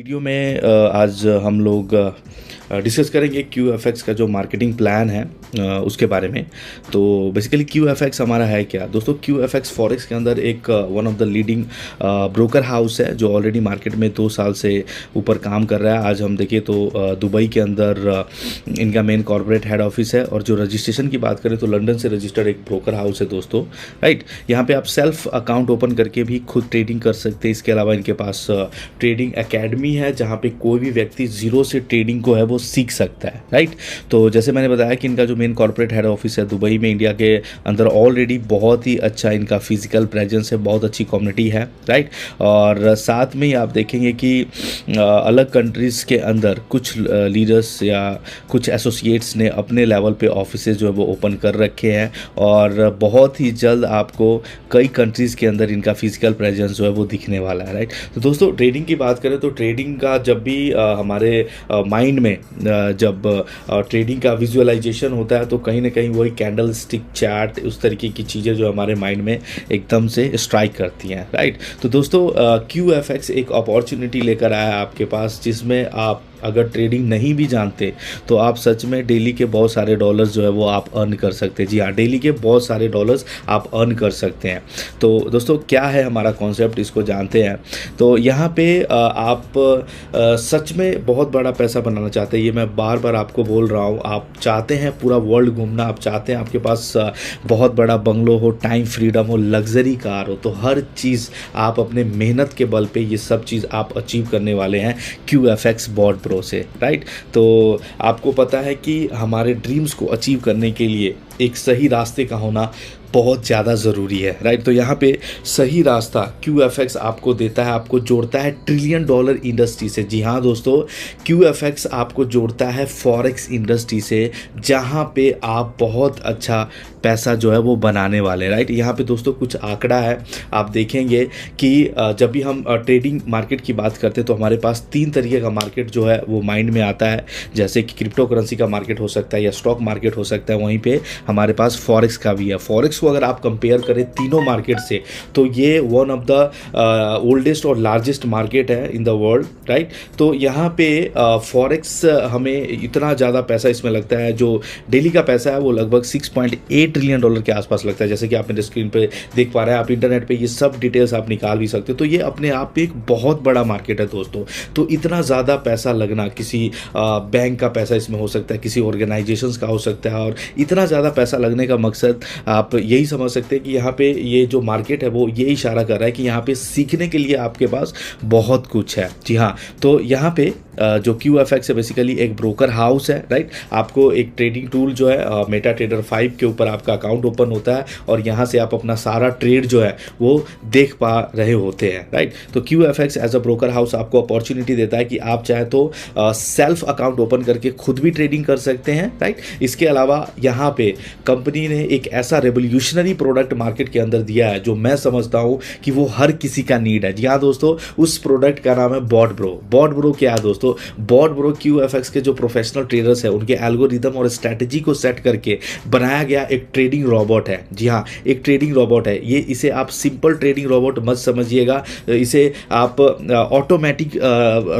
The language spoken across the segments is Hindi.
वीडियो में आज हम लोग डिस्कस करेंगे QFX का जो मार्केटिंग प्लान है उसके बारे में। तो बेसिकली QFX हमारा है क्या दोस्तों। QFX फॉरेक्स के अंदर एक one of the leading broker house है जो ऑलरेडी मार्केट में 2 साल से ऊपर काम कर रहा है। आज हम देखें तो दुबई के अंदर इनका मेन कॉर्पोरेट हेड ऑफिस है, और जो रजिस्ट्रेशन की बात करें तो लंदन से रजिस्टर्ड एक ब्रोकर हाउस है दोस्तों, राइट। यहाँ पे आप सेल्फ अकाउंट ओपन करके भी खुद ट्रेडिंग कर सकते हैं। इसके अलावा इनके पास ट्रेडिंग एकेडमी है जहाँ पे कोई भी व्यक्ति जीरो से ट्रेडिंग को है वो सीख सकता है, राइट। तो जैसे मैंने बताया कि इनका जो मेन कॉर्पोरेट हेड ऑफिस है दुबई में, इंडिया के अंदर ऑलरेडी बहुत ही अच्छा इनका फिजिकल प्रेजेंस है, बहुत अच्छी कम्युनिटी है, राइट। और साथ में ही आप देखेंगे कि अलग कंट्रीज़ के अंदर कुछ लीडर्स या कुछ एसोसिएट्स ने अपने लेवल पे ऑफिसेज जो है वो ओपन कर रखे हैं, और बहुत ही जल्द आपको कई कंट्रीज़ के अंदर इनका फिजिकल प्रेजेंस जो है वो दिखने वाला है, राइट। तो दोस्तों ट्रेडिंग की बात करें तो ट्रेडिंग का जब भी हमारे माइंड में जब ट्रेडिंग का विजुअलाइजेशन होता है तो कहीं ना कहीं वही कैंडल स्टिक चार्ट उस तरीके की चीज़ें जो हमारे माइंड में एकदम से स्ट्राइक करती हैं, राइट। तो दोस्तों QFX एक अपॉर्चुनिटी लेकर आया आपके पास, जिसमें आप अगर ट्रेडिंग नहीं भी जानते तो आप सच में डेली के बहुत सारे डॉलर्स जो है वो आप अर्न कर सकते हैं। जी हाँ, डेली के बहुत सारे डॉलर्स आप अर्न कर सकते हैं। तो दोस्तों क्या है हमारा कॉन्सेप्ट, इसको जानते हैं। तो यहाँ पे आप सच में बहुत बड़ा पैसा बनाना चाहते हैं, ये मैं बार बार आपको बोल रहा हूँ। आप चाहते हैं पूरा वर्ल्ड घूमना, आप चाहते हैं आपके पास बहुत बड़ा बंगलो हो, टाइम फ्रीडम हो, लग्जरी कार हो, तो हर चीज़ आप अपने मेहनत के बल पे ये सब चीज़ आप अचीव करने वाले हैं QFX बॉट प्रो से, राइट। तो आपको पता है कि हमारे ड्रीम्स को अचीव करने के लिए एक सही रास्ते का होना बहुत ज़्यादा ज़रूरी है, राइट। तो यहाँ पे सही रास्ता QFX आपको देता है, आपको जोड़ता है $1 ट्रिलियन इंडस्ट्री से। जी हाँ दोस्तों, QFX आपको जोड़ता है फॉरेक्स इंडस्ट्री से, जहाँ पे आप बहुत अच्छा पैसा जो है वो बनाने वाले, राइट। यहाँ पे दोस्तों कुछ आंकड़ा है, आप देखेंगे कि जब भी हम ट्रेडिंग मार्केट की बात करते हैं तो हमारे पास 3 तरीके का मार्केट जो है वो माइंड में आता है। जैसे कि क्रिप्टो करेंसी का मार्केट हो सकता है या स्टॉक मार्केट हो सकता है, वहीं पे हमारे पास फॉरेक्स का भी है। फॉरेक्स को अगर आप कंपेयर करें तीनों मार्केट से तो ये वन ऑफ द ओल्डेस्ट और लार्जेस्ट मार्केट है इन द वर्ल्ड, राइट। तो यहाँ पे फॉरेक्स हमें इतना ज़्यादा पैसा इसमें लगता है, जो डेली का पैसा है वो लगभग $6.8 ट्रिलियन के आसपास लगता है। जैसे कि आप मेरे स्क्रीन पे देख पा रहे हैं, आप इंटरनेट पे ये सब डिटेल्स आप निकाल भी सकते हो। तो ये अपने आप पे एक बहुत बड़ा मार्केट है दोस्तों। तो इतना ज़्यादा पैसा लगना, किसी बैंक का पैसा इसमें हो सकता है, किसी ऑर्गेनाइजेशंस का हो सकता है, और इतना ज़्यादा पैसा लगने का मकसद आप यही समझ सकते हैं कि यहाँ पे ये जो मार्केट है वो ये इशारा कर रहा है कि यहाँ पे सीखने के लिए आपके पास बहुत कुछ है। जी हाँ, तो यहाँ पे जो QFX है बेसिकली एक ब्रोकर हाउस है, राइट। आपको एक ट्रेडिंग टूल जो है मेटा ट्रेडर 5 के ऊपर आपका अकाउंट ओपन होता है, और यहाँ से आप अपना सारा ट्रेड जो है वो देख पा रहे होते हैं, राइट। तो QFX as a broker house आपको अपॉर्चुनिटी देता है कि आप चाहे तो सेल्फ अकाउंट ओपन करके खुद भी ट्रेडिंग कर सकते हैं, राइट। इसके अलावा यहाँ पे कंपनी ने एक ऐसा रेवोल्यूशनरी प्रोडक्ट मार्केट के अंदर दिया है जो मैं समझता हूँ कि वो हर किसी का नीड है। जी हाँ दोस्तों, उस प्रोडक्ट का नाम है बॉट ब्रो। बॉट ब्रो क्या है दोस्तों? बॉट ब्रो QFX के जो प्रोफेशनल ट्रेडर्स हैं उनके एल्गोरिदम और स्ट्रैटेजी को सेट करके बनाया गया एक ट्रेडिंग रोबोट है। जी हाँ, एक ट्रेडिंग रोबोट है ये। इसे आप सिंपल ट्रेडिंग रोबोट मत समझिएगा, इसे आप ऑटोमेटिक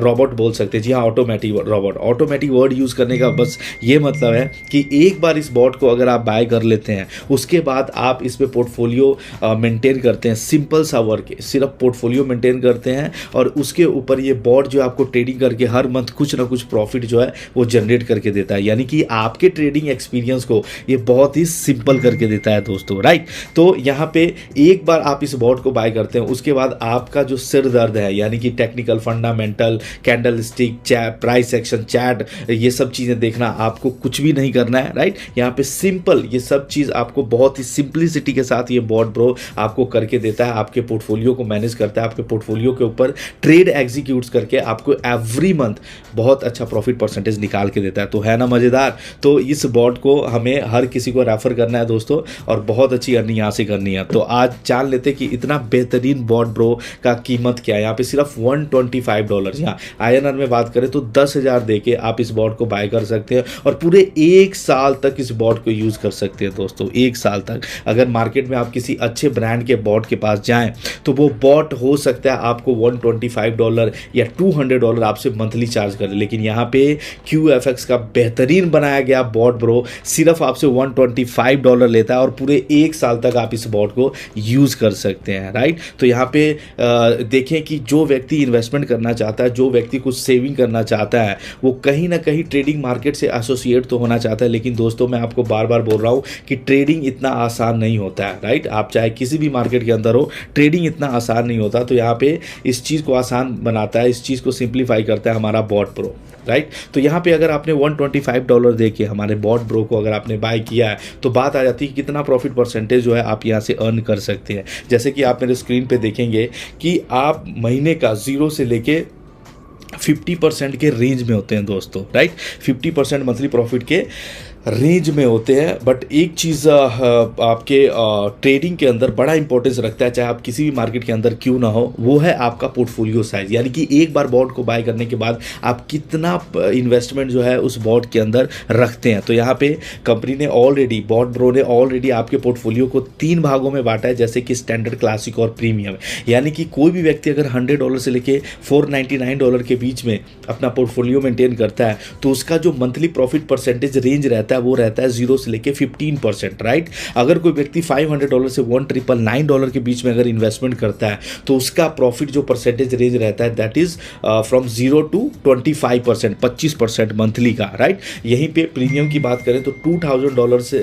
रोबोट बोल सकते हैं। जी हाँ, automatic robot. Automatic word use करने का बस ये मतलब है कि एक बार इस बॉट को अगर आप बाय कर लेते हैं उसके बाद आप इस पे पोर्टफोलियो मेंटेन करते हैं। सिंपल सा वर्क, सिर्फ पोर्टफोलियो मेंटेन करते हैं, और उसके ऊपर ये बॉट जो आपको ट्रेडिंग करके हर मंथ कुछ ना कुछ प्रॉफिट जो है वो जनरेट करके देता है। यानी कि आपके ट्रेडिंग एक्सपीरियंस को ये बहुत ही सिंपल करके देता है दोस्तों, राइट। तो यहाँ पे एक बार आप इस बॉट को बाय करते हैं उसके बाद आपका जो सिर दर्द है, यानी कि technical, fundamental, candle stick, price action chart, ये सब चीज़ें देखना आपको कुछ भी नहीं करना है, राइट। यहाँ पे सिंपल ये सब चीज़ आपको बहुत ही सिंप्लिसिटी के साथ ये बॉट ब्रो आपको करके देता है। आपके पोर्टफोलियो को मैनेज करता है, आपके पोर्टफोलियो के ऊपर ट्रेड एग्जीक्यूट्स करके आपको एवरी मंथ बहुत अच्छा प्रॉफिट परसेंटेज निकाल के देता है। तो है ना मज़ेदार। तो इस बॉट को हमें हर किसी को रेफर करना है दोस्तों, और बहुत अच्छी अर्निंग यहाँ से करनी है। तो आज जान लेते हैं कि इतना बेहतरीन बॉट ब्रो का कीमत क्या है। यहाँ पे सिर्फ $125, यहाँ INR में बात करें तो 10,000 दे के आप इस बॉट को बाय कर सकते हैं और पूरे 1 साल तक इस बॉट को यूज़ कर सकते हैं दोस्तों। 1 साल तक अगर मार्केट में आप किसी अच्छे ब्रांड के बॉट के पास जाएं तो वो बॉट हो सकता है आपको $125 या $200 आपसे मंथली चार्ज करे, लेकिन यहाँ पे QFX का बेहतरीन बनाया गया बॉट ब्रो सिर्फ आपसे $125 लेता है और पूरे 1 साल तक आप इस बॉट को यूज़ कर सकते हैं, राइट। तो यहाँ पे देखें कि जो व्यक्ति इन्वेस्टमेंट करना चाहता है, जो व्यक्ति कुछ सेविंग करना चाहता है, वो कहीं ना कहीं ट्रेडिंग मार्केट से एसोसिएट तो होना चाहता है, लेकिन दोस्तों मैं आपको बार बार बोल रहा हूँ कि ट्रेडिंग इतना आसान नहीं होता है, राइट। आप चाहे किसी भी मार्केट के अंदर हो, ट्रेडिंग इतना आसान नहीं होता। तो यहाँ पे इस चीज़ को आसान बनाता है, इस चीज़ को सिंप्लीफाई करता है हमारा बॉट ब्रो, राइट। तो यहाँ पे अगर आपने $125 दे के हमारे बॉट ब्रो को अगर आपने बाय किया है तो बात आ जाती है कि कितना प्रॉफिट परसेंटेज जो है आप यहाँ से अर्न कर सकते हैं। जैसे कि आप मेरे स्क्रीन पे देखेंगे कि आप महीने का 0 से लेके 50% के रेंज में होते हैं दोस्तों, राइट। 50% मंथली प्रॉफिट के रेंज में होते हैं। बट एक चीज़ आपके ट्रेडिंग के अंदर बड़ा इंपॉर्टेंस रखता है, चाहे आप किसी भी मार्केट के अंदर क्यों ना हो, वो है आपका पोर्टफोलियो साइज। यानी कि एक बार बॉट को बाय करने के बाद आप कितना इन्वेस्टमेंट जो है उस बॉट के अंदर रखते हैं। तो यहाँ पे कंपनी ने ऑलरेडी, बॉट ब्रो ने ऑलरेडी आपके पोर्टफोलियो को 3 भागों में बांटा है, जैसे कि स्टैंडर्ड, क्लासिक और प्रीमियम। यानी कि कोई भी व्यक्ति अगर $100 से लेके $499 के बीच में अपना पोर्टफोलियो मेंटेन करता है तो उसका जो मंथली प्रॉफिट परसेंटेज रेंज रहता है वो रहता है 0 से लेके 15%, राइट। अगर कोई व्यक्ति $500 से $1,999 के बीच में अगर इन्वेस्टमेंट करता है तो उसका प्रॉफिट जो परसेंटेज रेंज रहता है that is from 0 to 25%, 25% monthly का, राइट। यहीं पे प्रीमियम की बात करें तो $2,000 से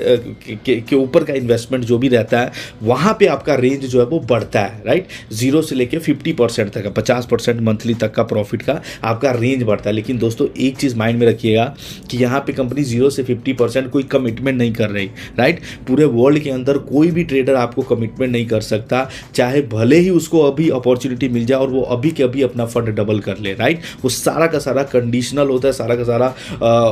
के ऊपर का इन्वेस्टमेंट जो भी रहता है वहां पे आपका रेंज जो है वो बढ़ता है, राइट। 0 से लेके 50% तक, 50% मंथली तक का प्रॉफिट का आपका रेंज बढ़ता है। लेकिन दोस्तों एक चीज माइंड में रखिएगा कि यहाँ पे कंपनी 0 से 50% कोई कमिटमेंट नहीं कर रही, राइट। पूरे वर्ल्ड के अंदर कोई भी ट्रेडर आपको कमिटमेंट नहीं कर सकता, चाहे भले ही उसको अभी अपॉर्चुनिटी मिल जाए और वो अभी के अभी अपना फंड डबल कर ले, राइट। वो सारा का सारा कंडीशनल होता है, सारा का सारा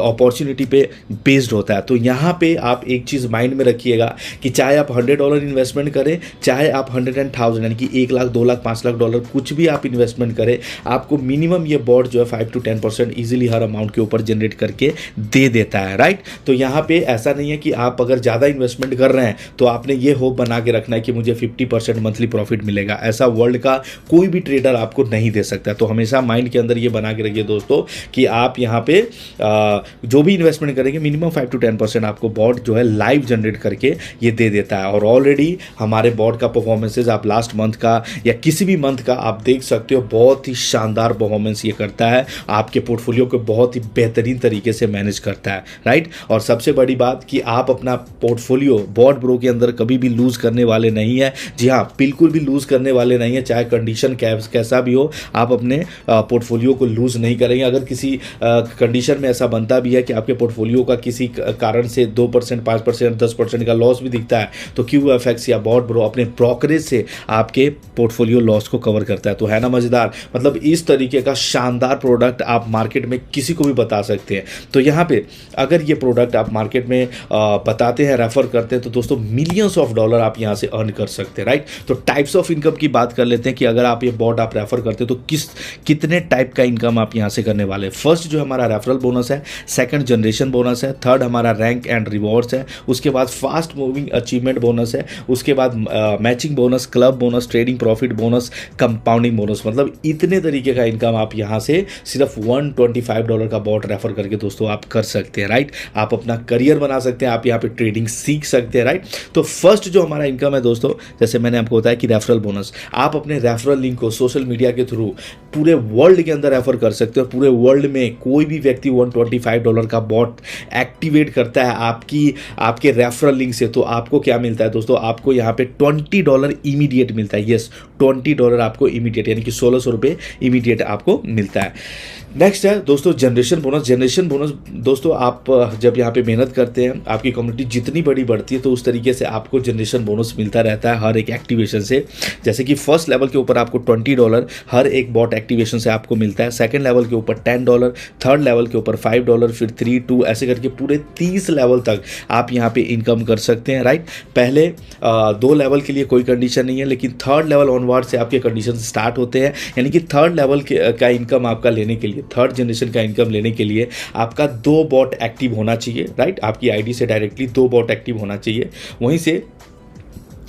अपॉर्चुनिटी पे बेस्ड होता है। तो यहाँ पे आप एक चीज़ माइंड में रखिएगा कि चाहे आप $100 इन्वेस्टमेंट करें, चाहे आप 100,000 यानी कि 1 लाख, 2 लाख, 5 लाख डॉलर कुछ भी आप इन्वेस्टमेंट करें, आपको मिनिमम ये बॉट जो है 5 to 10% ईजिली हर अमाउंट के ऊपर जनरेट करके दे देता है, राइट। तो यहाँ पे ऐसा नहीं है कि आप अगर ज़्यादा इन्वेस्टमेंट कर रहे हैं तो आपने ये होप बना के रखना है कि मुझे 50% मंथली प्रॉफिट मिलेगा। ऐसा वर्ल्ड का कोई भी ट्रेडर आपको नहीं दे सकता। तो हमेशा माइंड के अंदर ये बना के रखिए दोस्तों कि आप यहाँ पे जो भी इन्वेस्टमेंट करेंगे मिनिमम 5 to 10% आपको बॉट जो है लाइव जनरेट करके ये दे देता है। और ऑलरेडी हमारे बॉट का परफॉर्मेंसेज आप लास्ट मंथ का या किसी भी मंथ का आप देख सकते हो, बहुत ही शानदार परफॉर्मेंस ये करता है, आपके पोर्टफोलियो को बहुत ही बेहतरीन तरीके से मैनेज करता है, राइट। और सबसे बड़ी बात कि आप अपना पोर्टफोलियो बॉट ब्रो के अंदर कभी भी लूज करने वाले नहीं है। जी हाँ, बिल्कुल भी लूज करने वाले नहीं है, चाहे कंडीशन कैसा भी हो, आप अपने पोर्टफोलियो को लूज नहीं करेंगे। अगर किसी कंडीशन में ऐसा बनता भी है कि आपके पोर्टफोलियो का किसी कारण से 2%, 5%, 10% का लॉस भी दिखता है तो QFX या बॉट ब्रो अपने ब्रोकरेज से आपके पोर्टफोलियो लॉस को कवर करता है। तो है ना मजेदार। मतलब इस तरीके का शानदार प्रोडक्ट आप मार्केट में किसी को भी बता सकते हैं। तो यहाँ पे अगर ये प्रोडक्ट आप मार्केट में बताते हैं, रेफर करते हैं, तो दोस्तों मिलियंस ऑफ डॉलर आप यहाँ से अर्न कर सकते हैं, राइट। तो टाइप्स ऑफ इनकम की बात कर लेते हैं कि अगर आप ये बॉट आप रेफर करते हैं तो कितने टाइप का इनकम आप यहाँ से करने वाले हैं। फर्स्ट जो हमारा रेफरल बोनस है, सेकंड जनरेशन बोनस है, थर्ड हमारा रैंक एंड रिवॉर्ड्स है, उसके बाद फास्ट मूविंग अचीवमेंट बोनस है, उसके बाद matching bonus, club bonus, trading profit bonus, compounding bonus. मतलब इतने तरीके का इनकम आप यहाँ से सिर्फ $125 का बॉट रेफर करके दोस्तों आप कर सकते हैं, राइट। आप अपना करियर बना सकते हैं, आप यहाँ पे ट्रेडिंग सीख सकते हैं, राइट। तो फर्स्ट जो हमारा इनकम है दोस्तों, जैसे मैंने आपको बताया कि रेफरल बोनस, आप अपने रेफरल लिंक को सोशल मीडिया के थ्रू पूरे वर्ल्ड के अंदर रेफर कर सकते हो। पूरे वर्ल्ड में कोई भी व्यक्ति $125 का बॉट एक्टिवेट करता है आपके रेफरल लिंक से, तो आपको क्या मिलता है दोस्तों, आपको यहाँ पे $20 इमीडिएट मिलता है। यस, $20 आपको इमीडिएट, यानी कि $1,600 इमीडिएट आपको मिलता है। नेक्स्ट है दोस्तों जनरेशन बोनस। जनरेशन बोनस दोस्तों आप जब यहाँ पे पे मेहनत करते हैं, आपकी कम्युनिटी जितनी बड़ी बढ़ती है तो उस तरीके से आपको जनरेशन बोनस मिलता रहता है हर एक एक्टिवेशन से। जैसे कि फर्स्ट लेवल के ऊपर आपको $20 हर एक बॉट एक्टिवेशन से आपको मिलता है, सेकंड लेवल के ऊपर $10, थर्ड लेवल के ऊपर $5, फिर 3, 2 ऐसे करके पूरे 30 लेवल तक आप यहाँ पे इनकम कर सकते हैं, राइट। पहले 2 लेवल के लिए कोई कंडीशन नहीं है, लेकिन थर्ड लेवल ऑनवर्ड से आपके कंडीशन स्टार्ट होते हैं। यानी कि थर्ड लेवल का इनकम आपका लेने के लिए, थर्ड जनरेशन का इनकम लेने के लिए आपका 2 बॉट एक्टिव होना चाहिए, राइट। आपकी आईडी से डायरेक्टली 2 बॉट एक्टिव होना चाहिए। वहीं से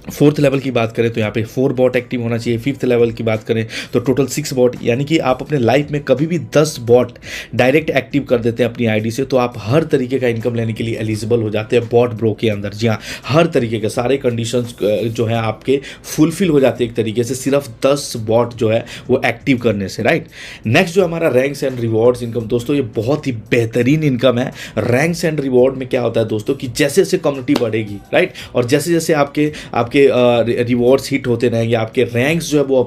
फोर्थ लेवल की बात करें तो यहाँ पे 4 बॉट एक्टिव होना चाहिए। फिफ्थ लेवल की बात करें तो टोटल 6 बॉट, यानी कि आप अपने लाइफ में कभी भी 10 बॉट डायरेक्ट एक्टिव कर देते हैं अपनी आईडी से तो आप हर तरीके का इनकम लेने के लिए एलिजिबल हो जाते हैं बॉट ब्रो के अंदर। जी हाँ, हर तरीके के सारे कंडीशंस जो है आपके फुलफिल हो जाते हैं एक तरीके से, सिर्फ 10 बॉट जो है वो एक्टिव करने से, राइट। नेक्स्ट जो हमारा रैंक्स एंड रिवॉर्ड्स इनकम, दोस्तों ये बहुत ही बेहतरीन इनकम है। रैंक्स एंड रिवॉर्ड में क्या होता है दोस्तों कि जैसे जैसे कम्युनिटी बढ़ेगी, राइट, और जैसे जैसे आपके रिवॉर्ड्स हिट होते रहेंगे, आपके रैंक्स जो है वो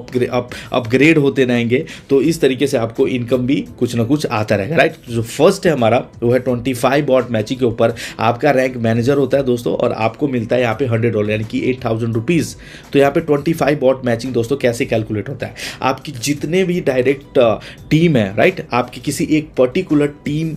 अपग्रेड होते रहेंगे, तो इस तरीके से आपको इनकम भी कुछ ना कुछ आता रहेगा, राइट। जो फर्स्ट है हमारा वो है 25 बॉट मैचिंग के ऊपर आपका रैंक मैनेजर होता है दोस्तों, और आपको मिलता है यहाँ पे $100 यानी कि 8,000 रुपीज़। तो यहाँ पे 25 बॉट मैचिंग दोस्तों कैसे कैलकुलेट होता है, आपकी जितने भी डायरेक्ट टीम है, राइट, आपकी किसी एक पर्टिकुलर टीम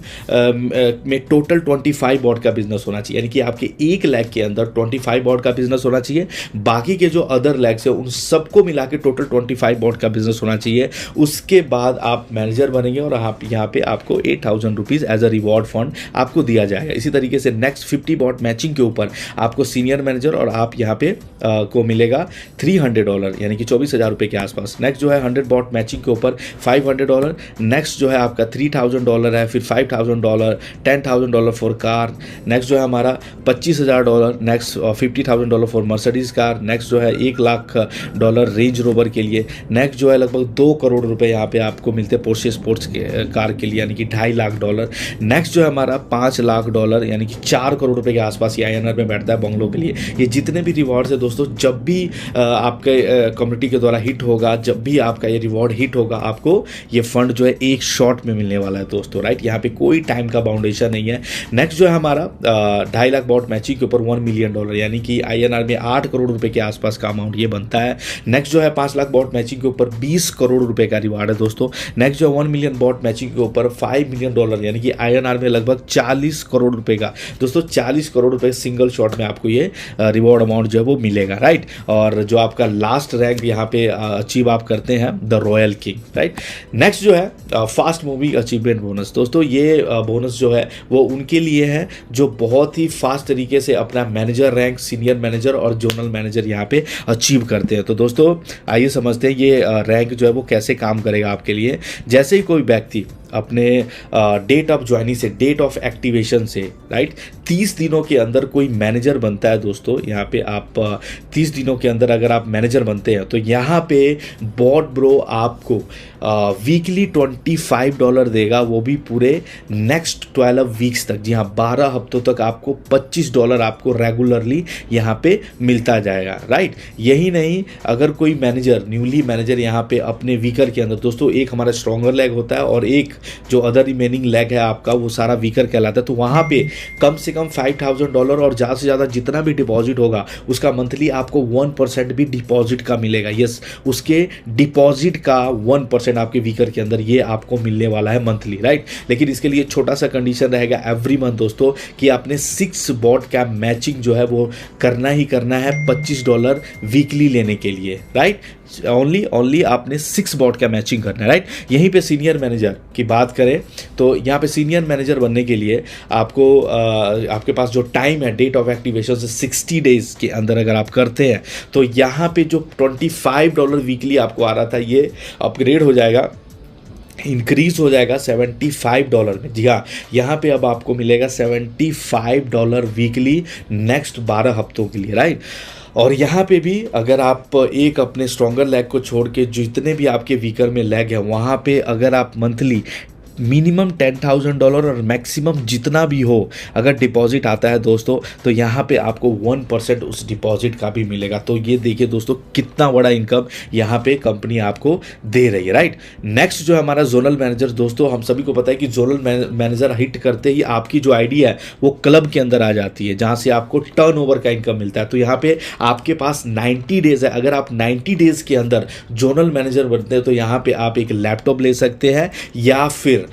में टोटल 25 बॉट का बिजनेस होना चाहिए, यानी कि आपके 1 लाख के अंदर 25 बॉट का बिजनेस होना चाहिए। बाकी के जो अदर लैग्स है उन सबको मिला के टोटल 25 बॉट का बिजनेस होना चाहिए। उसके बाद आप मैनेजर बनेंगे और आप यहाँ पे आपको 8,000 rupees as a reward fund आपको दिया जाएगा। इसी तरीके से नेक्स्ट 50 बॉट मैचिंग के ऊपर आपको सीनियर मैनेजर और आप यहाँ पे को मिलेगा $300 यानी कि 24,000 रुपये के आसपास। नेक्स्ट जो है 100 बॉट मैचिंग के ऊपर $500। नेक्स्ट जो है आपका $3,000 है, फिर $5,000, $10,000 फॉर कार। नेक्स्ट जो है हमारा $25,000। Next $50,000 for Mercedes car. Next जो है $1 लाख रेंज रोवर के लिए। नेक्स्ट जो है लगभग 2 करोड़ रुपए यहाँ पे आपको मिलते हैं पोर्शे स्पोर्ट्स कार के लिए, यानी कि $2.5 लाख। नेक्स्ट जो है हमारा $5 लाख यानी कि 4 करोड़ रुपए के आसपास ये INR में बैठता है बंगलों के लिए। ये जितने भी रिवॉर्ड्स है दोस्तों, जब भी आपके कम्युनिटी के द्वारा हिट होगा, जब भी आपका ये रिवॉर्ड हिट होगा, आपको ये फंड जो है एक शॉट में मिलने वाला है दोस्तों, राइट। यहाँ पे कोई टाइम का बाउंडेशन नहीं है। नेक्स्ट जो है हमारा 2.5 लाख बॉट मैचिंग के ऊपर $1 मिलियन यानी कि INR में 8 करोड़ रुपए के आसपास का अमाउंट ये बनता है। नेक्स्ट जो है 5 लाख बॉट मैचिंग के ऊपर 20 करोड़ रुपए का रिवार्ड है दोस्तों। नेक्स्ट जो है 1 मिलियन बॉट मैचिंग के ऊपर $5 मिलियन यानी कि INR में लगभग 40 करोड़ रुपए का दोस्तों, 40 करोड़ रुपए सिंगल शॉट में आपको ये रिवॉर्ड अमाउंट जो है वो मिलेगा, राइट। और जो आपका लास्ट रैंक यहाँ पे अचीव आप करते हैं the royal king, right. Next जो है फास्ट मूविंग अचीवमेंट बोनस दोस्तों, ये बोनस जो है वो उनके लिए है जो बहुत ही फास्ट तरीके से अपना मैनेजर रैंक, सीनियर मैनेजर और जोनल मैनेजर यहाँ पे अचीव करते हैं। तो दोस्तों आइए समझते हैं ये रैंक जो है वो कैसे काम करेगा आपके लिए। जैसे ही कोई व्यक्ति अपने डेट ऑफ ज्वाइनिंग से, डेट ऑफ एक्टिवेशन से, राइट, 30 दिनों के अंदर कोई मैनेजर बनता है दोस्तों, यहाँ पे आप 30 दिनों के अंदर अगर आप मैनेजर बनते हैं तो यहाँ पे बॉट ब्रो आपको वीकली $25 देगा, वो भी पूरे नेक्स्ट 12 वीक्स तक। जी हाँ, 12 हफ्तों तक आपको $25 आपको रेगुलरली यहाँ पे मिलता जाएगा, राइट। यही नहीं, अगर कोई मैनेजर, न्यूली मैनेजर यहाँ पे अपने वीकर के अंदर दोस्तों, एक हमारा स्ट्रॉन्गर लेग होता है और एक जो अदर रिमेनिंग लेग है आपका वो सारा वीकर कहलाता है, तो वहाँ पे कम से कम $5,000 और ज़्यादा से ज़्यादा जितना भी डिपॉजिट होगा उसका मंथली आपको 1% भी डिपॉजिट का मिलेगा। यस, उसके डिपॉजिट का 1% आपके वीकर के अंदर ये आपको मिलने वाला है मंथली, राइट। लेकिन इसके लिए छोटा सा कंडीशन रहेगा एवरी मंथ दोस्तों कि आपने 6 बॉट का मैचिंग जो है वो करना ही करना है $25 वीकली लेने के लिए, राइट। ओनली आपने 6 बॉट का मैचिंग करना है, राइट। यहीं पे सीनियर मैनेजर की बात करें तो यहाँ पे सीनियर मैनेजर बनने के लिए आपको आपके पास जो टाइम है डेट ऑफ एक्टिवेशन से 60 डेज के अंदर अगर आप करते हैं तो यहाँ पे जो $25 वीकली आपको आ रहा था ये अपग्रेड हो जाएगा, इंक्रीज हो जाएगा $75 में। जी हाँ, यहाँ पे अब आपको मिलेगा $75 वीकली नेक्स्ट 12 हफ्तों के लिए, राइट। और यहाँ पे भी अगर आप एक अपने स्ट्रॉन्गर लेग को छोड़ के जितने भी आपके वीकर में लेग है वहाँ पे अगर आप मंथली मिनिमम $10,000 और मैक्सिमम जितना भी हो अगर डिपॉजिट आता है दोस्तों, तो यहाँ पे आपको 1% उस डिपॉजिट का भी मिलेगा। तो ये देखिए दोस्तों कितना बड़ा इनकम यहाँ पे कंपनी आपको दे रही है, राइट। नेक्स्ट जो है हमारा जोनल मैनेजर दोस्तों, हम सभी को पता है कि जोनल मैनेजर हिट करते ही आपकी जो आइडिया है वो क्लब के अंदर आ जाती है, जहाँ से आपको टर्नओवर का इनकम मिलता है। तो यहाँ पे आपके पास 90 डेज है, अगर आप 90 डेज के अंदर जोनल मैनेजर बनते हैं तो यहाँ पे आप एक लैपटॉप ले सकते हैं या फिर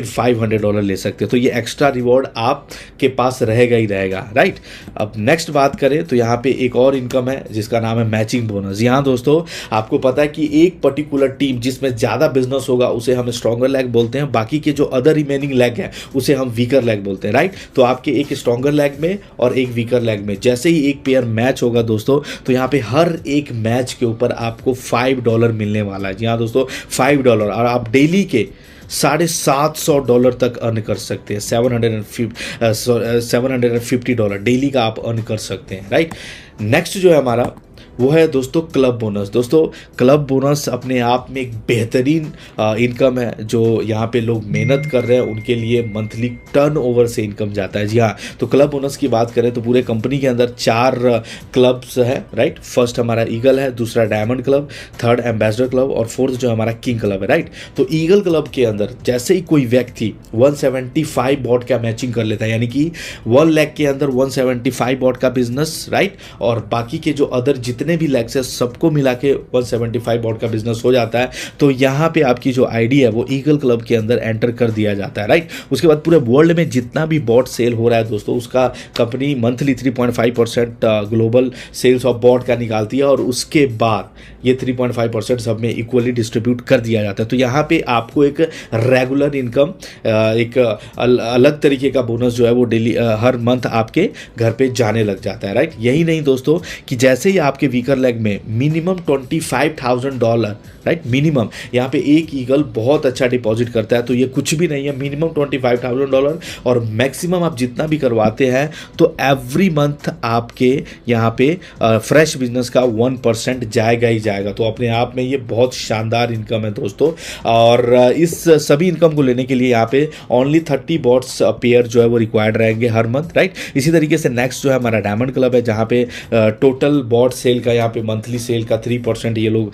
$500 ले सकते हैं। तो ये एक्स्ट्रा रिवॉर्ड आपके पास रहेगा ही रहेगा, राइट। अब नेक्स्ट बात करें तो यहाँ पे एक और इनकम है जिसका नाम है मैचिंग बोनस। यहाँ दोस्तों आपको पता है कि एक पर्टिकुलर टीम जिसमें ज़्यादा बिजनेस होगा उसे हम स्ट्रॉन्गर लेग बोलते हैं, बाकी के जो अदर रिमेनिंग लेग है उसे हम वीकर लेग बोलते हैं, राइट। तो आपके एक स्ट्रॉन्गर लेग में और एक वीकर लेग में जैसे ही एक पेयर मैच होगा दोस्तों, तो यहाँ पे हर एक मैच के ऊपर आपको $5 मिलने वाला है। जी हाँ दोस्तों, $5, और आप डेली के $750 तक अर्न कर सकते हैं। $750 डेली का आप अर्न कर सकते हैं, राइट। नेक्स्ट जो है हमारा वो है दोस्तों क्लब बोनस। दोस्तों क्लब बोनस अपने आप में एक बेहतरीन इनकम है जो यहाँ पे लोग मेहनत कर रहे हैं उनके लिए मंथली टर्नओवर से इनकम जाता है। जी हाँ, तो क्लब बोनस की बात करें तो पूरे कंपनी के अंदर 4 क्लब्स है, राइट। फर्स्ट हमारा ईगल है, दूसरा diamond club, third ambassador club और फोर्थ जो हमारा किंग क्लब है, राइट। तो ईगल क्लब के अंदर जैसे ही कोई व्यक्ति 175 बॉट का मैचिंग कर लेता है, यानी कि 1 लाख के अंदर 175 बॉट का बिजनेस, राइट, और बाकी के जो अदर जितने भी लेग्स है सबको मिला के 175 बॉट का बिजनेस हो जाता है, तो यहाँ पे आपकी जो आईडी है वो ईगल क्लब के अंदर एंटर कर दिया जाता है, राइट। उसके बाद पूरे वर्ल्ड में जितना भी बॉट सेल हो रहा है दोस्तों, उसका company monthly 3.5% global sales of bot का निकालती है और उसके बाद ये 3.5% सब में इक्वली डिस्ट्रीब्यूट कर दिया जाता है। तो यहाँ पे आपको एक रेगुलर इनकम, एक अलग तरीके का बोनस जो है वो डेली हर मंथ आपके घर पे जाने लग जाता है, राइट। यही नहीं दोस्तों कि जैसे ही आपके वीकर लेग में मिनिमम $25,000, राइट, मिनिमम यहाँ पे एक ईगल बहुत अच्छा डिपॉजिट करता है, तो ये कुछ भी नहीं है, मिनिमम $25,000 और मैक्सिमम आप जितना भी करवाते हैं तो एवरी मंथ आपके यहाँ पे फ्रेश बिजनेस का 1% जाएगा ही जाएगा। तो अपने आप में ये बहुत शानदार इनकम है दोस्तों। और इस सभी इनकम को लेने के लिए यहाँ पे ओनली 30 बॉट्स पेयर जो है वो रिक्वायर्ड रहेंगे हर मंथ, राइट। इसी तरीके से नेक्स्ट जो है हमारा डायमंड क्लब है, जहाँ पे टोटल बॉट सेल का यहाँ पे मंथली सेल का 3% ये लोग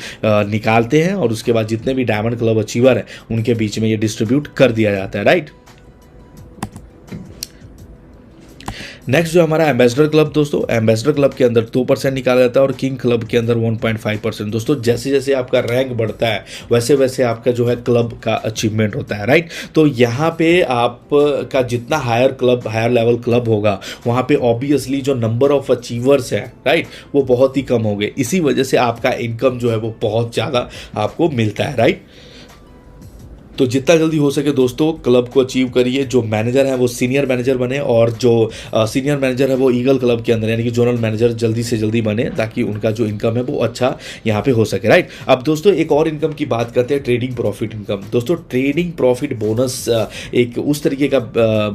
निकालते हैं और उसके बाद जितने भी डायमंड क्लब अचीवर है उनके बीच में ये डिस्ट्रीब्यूट कर दिया जाता है, राइट। नेक्स्ट जो हमारा एम्बेसडर क्लब दोस्तों, एम्बेसडर क्लब के अंदर 2% निकाला जाता है और किंग क्लब के अंदर 1.5%। दोस्तों जैसे जैसे आपका रैंक बढ़ता है वैसे वैसे आपका जो है क्लब का अचीवमेंट होता है, राइट। तो यहाँ पे आपका जितना हायर लेवल क्लब होगा वहाँ पे ऑब्वियसली जो नंबर ऑफ अचीवर्स है, राइट, वो बहुत ही कम होंगे। इसी वजह से आपका इनकम जो है वो बहुत ज़्यादा आपको मिलता है, राइट। तो जितना जल्दी हो सके दोस्तों क्लब को अचीव करिए, जो मैनेजर है वो सीनियर मैनेजर बने और जो सीनियर मैनेजर है वो ईगल क्लब के अंदर यानी कि जोनल मैनेजर जल्दी से जल्दी बने, ताकि उनका जो इनकम है वो अच्छा यहाँ पे हो सके, राइट। अब दोस्तों एक और इनकम की बात करते हैं, ट्रेडिंग प्रॉफिट इनकम। दोस्तों ट्रेडिंग प्रॉफिट बोनस एक उस तरीके का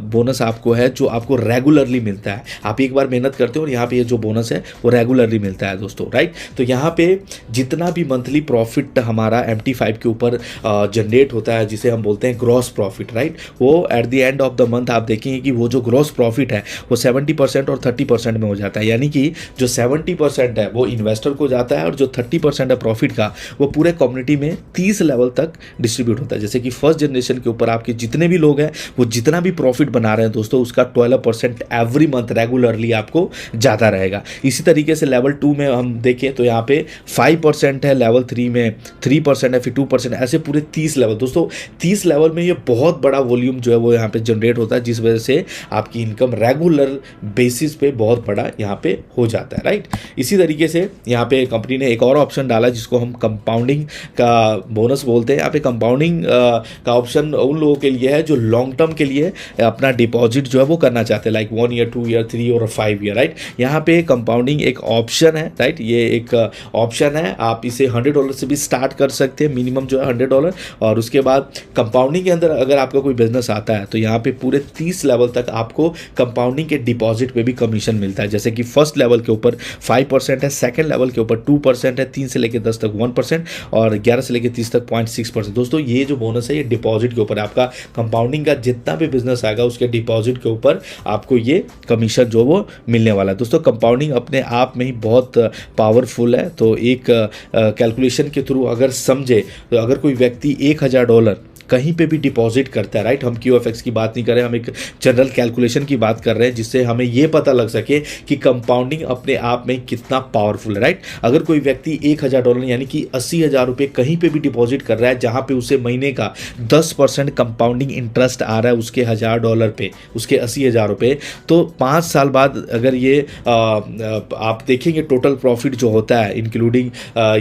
बोनस आपको है जो आपको रेगुलरली मिलता है। आप एक बार मेहनत करते हो और यहाँ पे ये जो बोनस है वो रेगुलरली मिलता है दोस्तों, राइट। तो यहाँ पे जितना भी मंथली प्रॉफिट हमारा MT5 के ऊपर जनरेट होता है, जिसे हम बोलते हैं ग्रॉस प्रॉफिट, राइट, वो at the end of the month आप देखेंगे कि वो जो ग्रॉस प्रॉफिट है वो 70% और 30% में हो जाता है। यानी कि जो 70% है वो इन्वेस्टर को जाता है और जो 30% है प्रॉफिट का वो पूरे कम्युनिटी में 30 लेवल तक डिस्ट्रीब्यूट होता है। जैसे कि फर्स्ट जनरेशन के ऊपर आपके जितने भी लोग हैं वो जितना भी प्रॉफिट बना रहे हैं दोस्तों, उसका 12% एवरी मंथ रेगुलरली आपको जाता रहेगा। इसी तरीके से लेवल 2 में हम देखें तो यहाँ पे 5% है, लेवल 3 में 3% है, फिर 2%, ऐसे पूरे 30 लेवल। दोस्तों 30 लेवल में ये बहुत बड़ा वॉल्यूम जो है वो यहाँ पे जनरेट होता है, जिस वजह से आपकी इनकम रेगुलर बेसिस पे बहुत बड़ा यहाँ पे हो जाता है, राइट। इसी तरीके से यहाँ पे कंपनी ने एक और ऑप्शन डाला जिसको हम कंपाउंडिंग का बोनस बोलते हैं। यहाँ पे कंपाउंडिंग का ऑप्शन उन लोगों के लिए है जो लॉन्ग टर्म के लिए अपना डिपॉजिट जो है वो करना चाहते हैं, लाइक 1 ईयर, 2 ईयर, 3 और 5 ईयर, राइट। यहाँ पे कंपाउंडिंग एक ऑप्शन है, राइट, ये एक ऑप्शन है। आप इसे $100 से भी स्टार्ट कर सकते हैं, मिनिमम जो है $100, और उसके बाद कंपाउंडिंग के अंदर अगर आपका कोई बिजनेस आता है तो यहाँ पे पूरे 30 लेवल तक आपको कंपाउंडिंग के डिपॉजिट पे भी कमीशन मिलता है। जैसे कि फर्स्ट लेवल के ऊपर 5% है, सेकंड लेवल के ऊपर 2% है, 3 से लेकर 10 तक 1% और 11 से लेकर 30 तक 0.6%। दोस्तों ये जो बोनस है ये डिपॉजिट के ऊपर, आपका कंपाउंडिंग का जितना भी बिजनेस आएगा उसके डिपॉजिट के ऊपर आपको ये कमीशन जो वो मिलने वाला है। दोस्तों कंपाउंडिंग अपने आप में ही बहुत पावरफुल है। तो एक कैलकुलेशन के थ्रू अगर समझे तो अगर कोई व्यक्ति $1000 कहीं पे भी डिपॉजिट करता है, राइट, हम QFX की बात नहीं कर रहे हैं, हम एक जनरल कैलकुलेशन की बात कर रहे हैं जिससे हमें ये पता लग सके कि कंपाउंडिंग अपने आप में कितना पावरफुल है, राइट। अगर कोई व्यक्ति $1000 यानी कि 80,000 रुपये कहीं पे भी डिपॉजिट कर रहा है जहां पे उसे महीने का 10% कंपाउंडिंग इंटरेस्ट आ रहा है उसके $1000 पे, उसके 80,000 रुपये, तो 5 साल बाद अगर ये आप देखेंगे टोटल प्रॉफिट जो होता है इंक्लूडिंग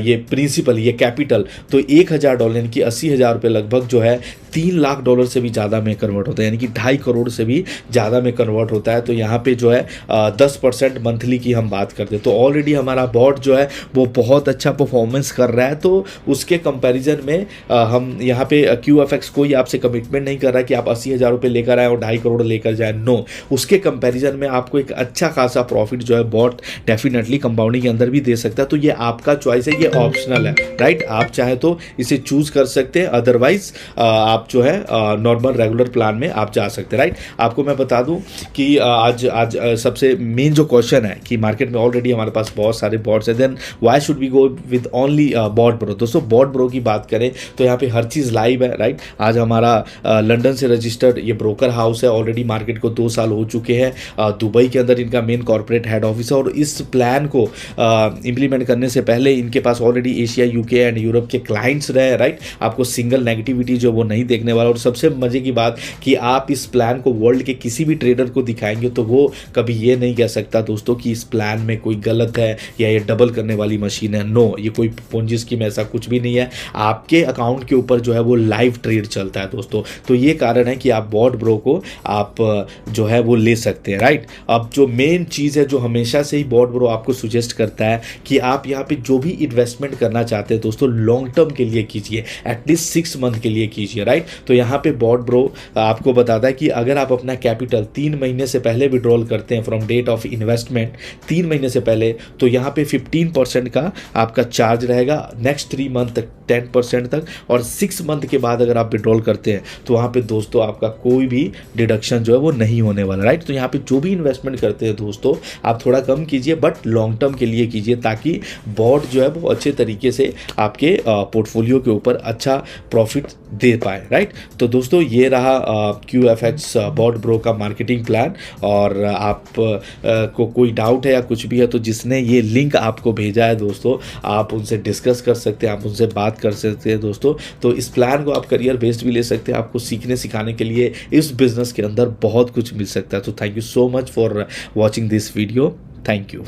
ये प्रिंसिपल, ये कैपिटल, तो $1000 यानी कि 80,000 रुपये लगभग जो है $3 लाख से भी ज़्यादा में कन्वर्ट होता है, यानी कि 2.5 करोड़ से भी ज़्यादा में कन्वर्ट होता है। तो यहाँ पे जो है 10% मंथली की हम बात करते हैं तो ऑलरेडी हमारा बॉट जो है वो बहुत अच्छा परफॉर्मेंस कर रहा है। तो उसके कंपैरिजन में हम यहाँ पे QFX कोई आपसे कमिटमेंट नहीं कर रहा है कि आप 80,000 रुपये लेकर आए और 2.5 करोड़ लेकर जाए, नो। उसके कंपैरिजन में आपको एक अच्छा खासा प्रॉफिट जो है बॉट डेफिनेटली कंपाउंडिंग के अंदर भी दे सकता है। तो ये आपका चॉइस है, ये ऑप्शनल है, राइट। आप चाहे तो इसे चूज कर सकते हैं, अदरवाइज आप जो है नॉर्मल रेगुलर प्लान में आप जा सकते हैं, राइट। आपको मैं बता दूं कि आज सबसे मेन जो क्वेश्चन है कि मार्केट में ऑलरेडी हमारे पास बहुत सारे बॉट्स हैं, then why should we go with only bot bro. दोस्तों बॉट ब्रो की बात करें तो यहाँ पे हर चीज़ लाइव है, राइट। आज हमारा लंदन से रजिस्टर्ड ये ब्रोकर हाउस है, ऑलरेडी मार्केट को 2 साल हो चुके हैं। दुबई के अंदर इनका मेन कॉर्पोरेट हेड ऑफिस है और इस प्लान को इम्प्लीमेंट करने से पहले इनके पास already Asia, UK and Europe के क्लाइंट्स रहे, राइट। आपको सिंगल नेगेटिविटी जो वो नहीं देखने वाला। और सबसे मजे की बात कि आप इस प्लान को वर्ल्ड के किसी भी ट्रेडर को दिखाएंगे तो वो कभी ये नहीं कह सकता दोस्तों कि इस प्लान में कोई गलत है या ये डबल करने वाली मशीन है, नो। ये कोई पोंजी स्कीम ऐसा कुछ भी नहीं है। आपके अकाउंट के ऊपर जो है वो लाइव ट्रेड चलता है दोस्तों। तो ये कारण है कि आप बॉट ब्रो को आप जो है वो ले सकते हैं, राइट। अब जो मेन चीज़ है जो हमेशा से ही बॉट ब्रो आपको सुजेस्ट करता है कि आप यहाँ पे जो भी इन्वेस्टमेंट करना चाहते हैं दोस्तों लॉन्ग टर्म के लिए कीजिए, एटलीस्ट 6 मंथ के लिए कीजिए, राइट। तो यहाँ पे बॉट ब्रो आपको बताता है कि अगर आप अपना कैपिटल 3 महीने से पहले विड्रॉल करते हैं फ्रॉम डेट ऑफ इन्वेस्टमेंट, 3 महीने से पहले, तो यहाँ पे 15% का आपका चार्ज रहेगा, नेक्स्ट 3 मंथ तक 10% तक, और 6 मंथ के बाद अगर आप विड्रॉल करते हैं तो वहाँ पे दोस्तों आपका कोई भी डिडक्शन जो है वो नहीं होने वाला, राइट। तो यहाँ पे जो भी इन्वेस्टमेंट करते हैं दोस्तों आप थोड़ा कम कीजिए बट लॉन्ग टर्म के लिए कीजिए ताकि बॉट जो है वो अच्छे तरीके से आपके पोर्टफोलियो के ऊपर अच्छा प्रॉफिट दे पाए, राइट। तो दोस्तों ये रहा QFX बॉट ब्रो का मार्केटिंग प्लान। और आप को कोई डाउट है या कुछ भी है तो जिसने ये लिंक आपको भेजा है दोस्तों आप उनसे डिस्कस कर सकते हैं, आप उनसे बात कर सकते हैं दोस्तों। तो इस प्लान को आप करियर बेस्ड भी ले सकते हैं, आपको सीखने सिखाने के लिए इस बिजनेस के अंदर बहुत कुछ मिल सकता है। तो thank you so much for watching this video, thank you.